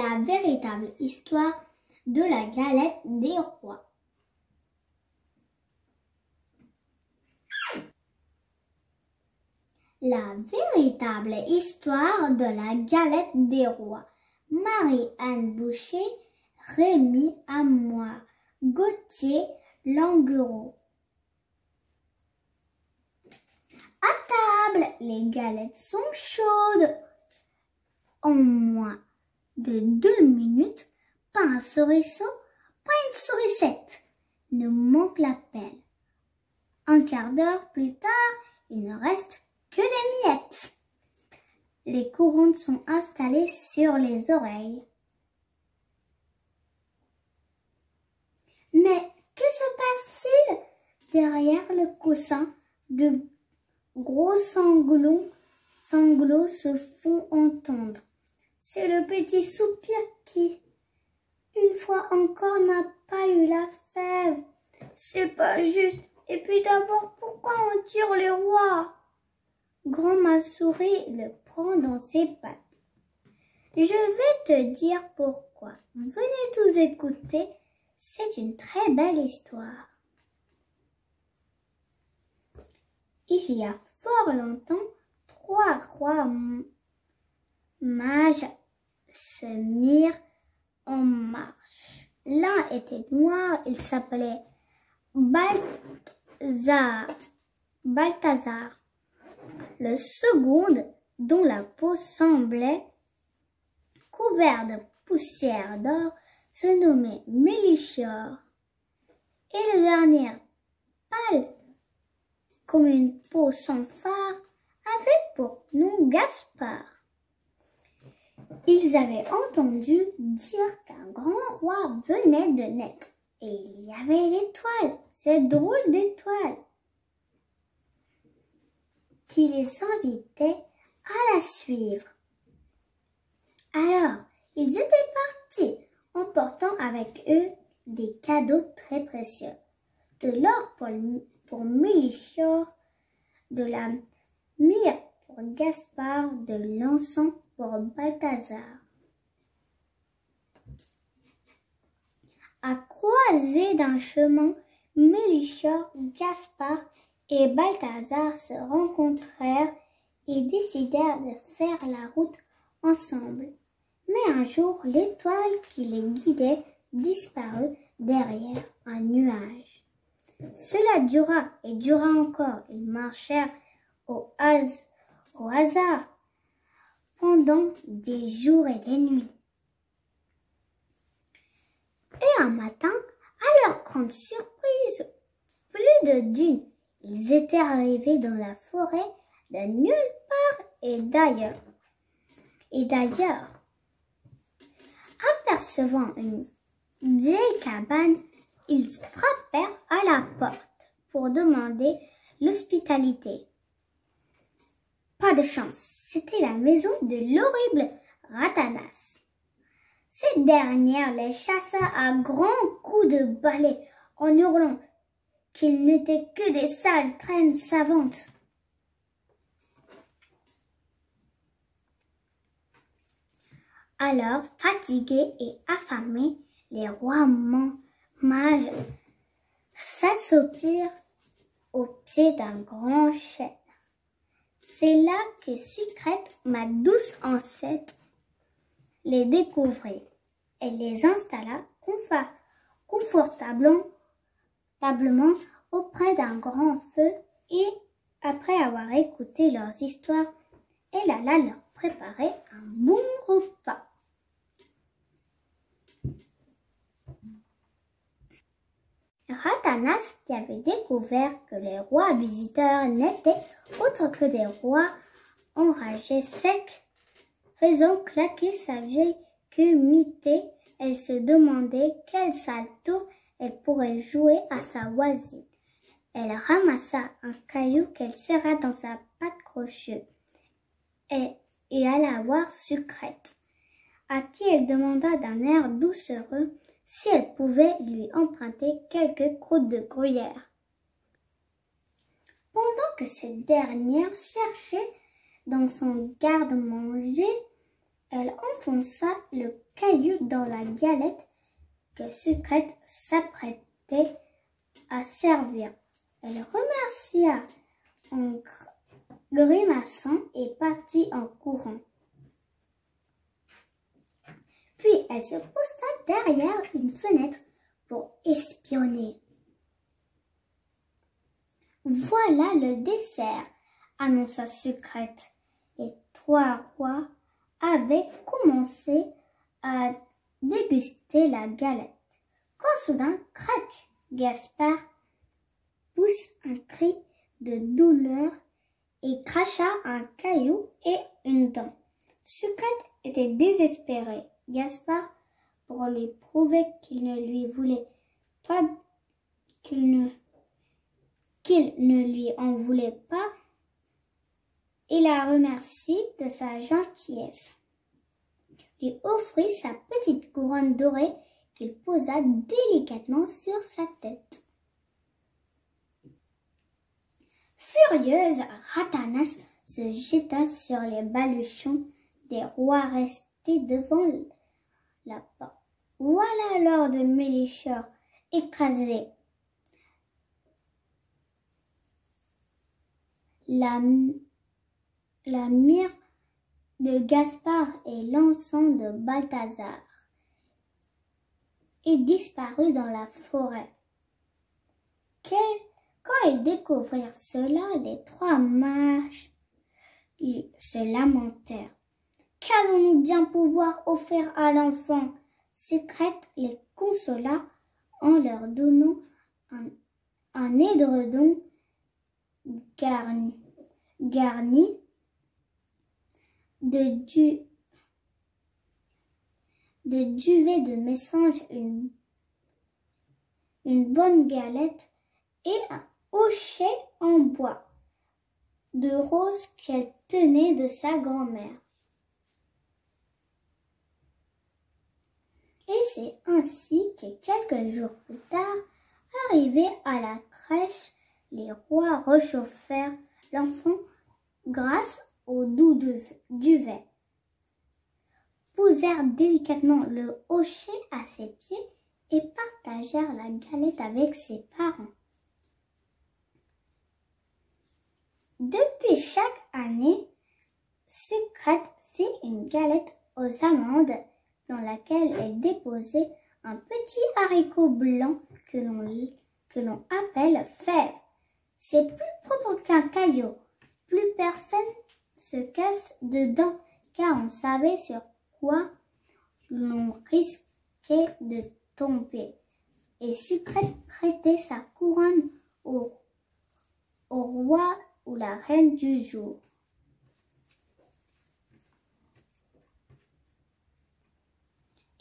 La véritable histoire de la galette des rois. La véritable histoire de la galette des rois. Marie-Anne Boucher, Rémi Amoir, Gauthier Languereau. À table, les galettes sont chaudes. En moins de 2 minutes, pas un souriceau, pas une sourisette ne manque l'appel. Un quart d'heure plus tard, il ne reste que des miettes. Les couronnes sont installées sur les oreilles. Mais que se passe-t-il derrière le coussin? De gros sanglots se font entendre. C'est le petit soupir qui, une fois encore, n'a pas eu la fève. C'est pas juste. Et puis d'abord, pourquoi on tire les rois? Grand Souris le prend dans ses pattes. Je vais te dire pourquoi. Venez tous écouter, c'est une très belle histoire. Il y a fort longtemps, 3 rois mages se mirent en marche. L'un était noir, il s'appelait Balthazar. Le second, dont la peau semblait couverte de poussière d'or, se nommait Mélichior. Et le dernier, pâle comme une peau sans phare, avait pour nom Gaspard. Ils avaient entendu dire qu'un grand roi venait de naître. Et il y avait l'étoile, cette drôle d'étoile, qui les invitait à la suivre. Alors, ils étaient partis, emportant avec eux des cadeaux très précieux. De l'or pour Mélichior, de la myrrhe pour Gaspard, de l'encens pour Balthazar. À croisée d'un chemin, Mélichior, Gaspard et Balthazar se rencontrèrent et décidèrent de faire la route ensemble. Mais un jour, l'étoile qui les guidait disparut derrière un nuage. Cela dura et dura encore. Ils marchèrent au hasard pendant des jours et des nuits. Et un matin, à leur grande surprise, plus de d'une, ils étaient arrivés dans la forêt de nulle part et d'ailleurs. Apercevant une vieille cabane, ils frappèrent à la porte pour demander l'hospitalité. Pas de chance, c'était la maison de l'horrible Ratanas. Cette dernière les chassa à grands coups de balai en hurlant qu'ils n'étaient que des sales traînes savantes. Alors, fatigués et affamés, les rois mages s'assoupirent au pied d'un grand chêne. C'est là que Sucrète, ma douce ancêtre, les découvrit. Elle les installa confortablement auprès d'un grand feu et, après avoir écouté leurs histoires, elle alla leur préparer un bon repas. Ratanas, qui avait découvert que les rois visiteurs n'étaient autres que des rois enragés secs, faisant claquer sa vieille queue mitée, elle se demandait quel sale tour elle pourrait jouer à sa voisine. Elle ramassa un caillou qu'elle serra dans sa patte crochue et alla voir Sucrète, à qui elle demanda d'un air doucereux si elle pouvait lui emprunter quelques croûtes de gruyère. Pendant que cette dernière cherchait dans son garde-manger, Elle enfonça le caillou dans la galette que Sucrète s'apprêtait à servir. Elle remercia en grimaçant et partit en courant. Puis elle se posta derrière une fenêtre pour espionner. Voilà le dessert, annonça Sucrète. Les 3 rois avaient commencé à déguster la galette. Quand soudain, crac, Gaspard pousse un cri de douleur et cracha un caillou et une dent. Sucrète était désespérée. Gaspard, pour lui prouver qu'il ne lui voulait pas, qu'il ne lui en voulait pas, il la remercie de sa gentillesse. Lui offrit sa petite couronne dorée qu'il posa délicatement sur sa tête. Furieuse, Ratanas se jeta sur les baluchons des rois restés devant la porte. Voilà Lord Melchior écrasé. La myrrhe de Gaspard et l'encens de Balthazar et disparut dans la forêt. Quand ils découvrirent cela, les 3 mages se lamentèrent. Qu'allons-nous bien pouvoir offrir à l'enfant? Sucrète les consola en leur donnant un édredon garni de duvet de mésange, une bonne galette et un hochet en bois de rose qu'elle tenait de sa grand-mère. Et c'est ainsi que quelques jours plus tard, arrivés à la crèche, les rois réchauffèrent l'enfant grâce au doux duvet, posèrent délicatement le hochet à ses pieds et partagèrent la galette avec ses parents. Depuis chaque année, Sucrète fit une galette aux amandes dans laquelle elle déposait un petit haricot blanc que l'on appelle fève. C'est plus propre qu'un caillou. Plus personne se casse dedans car on savait sur quoi l'on risquait de tomber. Et Sucrète prêtait sa couronne au roi ou la reine du jour.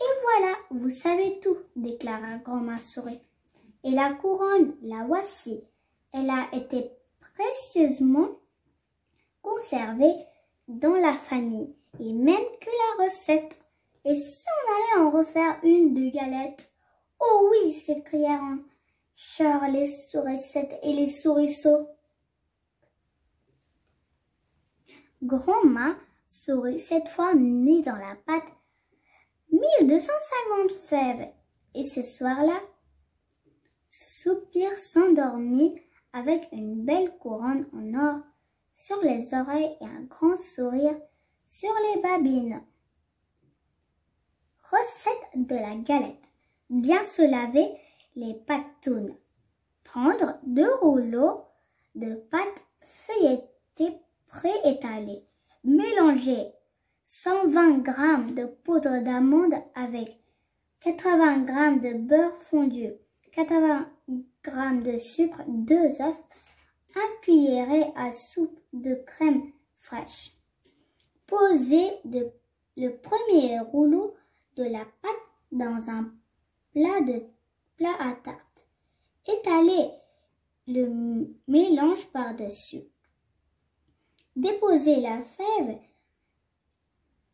Et voilà, vous savez tout, déclara Grand-mère Souris. Et la couronne, la voici. Elle a été précieusement conservée dans la famille, et même que la recette. Et si on allait en refaire une de galette? Oh oui, s'écrièrent en chœur les sourissettes et les souriceaux. Grand-mère Souris cette fois mit dans la pâte 1250 fèves, et ce soir-là, Soupir s'endormit avec une belle couronne en or sur les oreilles et un grand sourire sur les babines. Recette de la galette. Bien se laver les patounes. Prendre 2 rouleaux de pâte feuilletée préétalée. Mélanger 120 g de poudre d'amande avec 80 g de beurre fondu, 80 g de sucre, 2 œufs, 1 cuillerée à soupe de crème fraîche. Posez le premier rouleau de la pâte dans un plat à tarte. Étalez le mélange par-dessus. Déposez la fève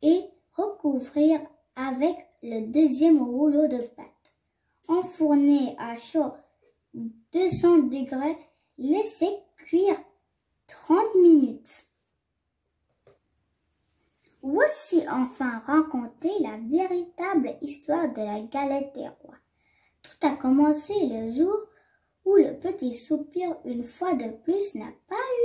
et recouvrir avec le deuxième rouleau de pâte. Enfournez à chaud 200 degrés, laissez cuire 30 minutes. Voici enfin raconter la véritable histoire de la galette des rois. Tout a commencé le jour où le petit soupir, une fois de plus, n'a pas eu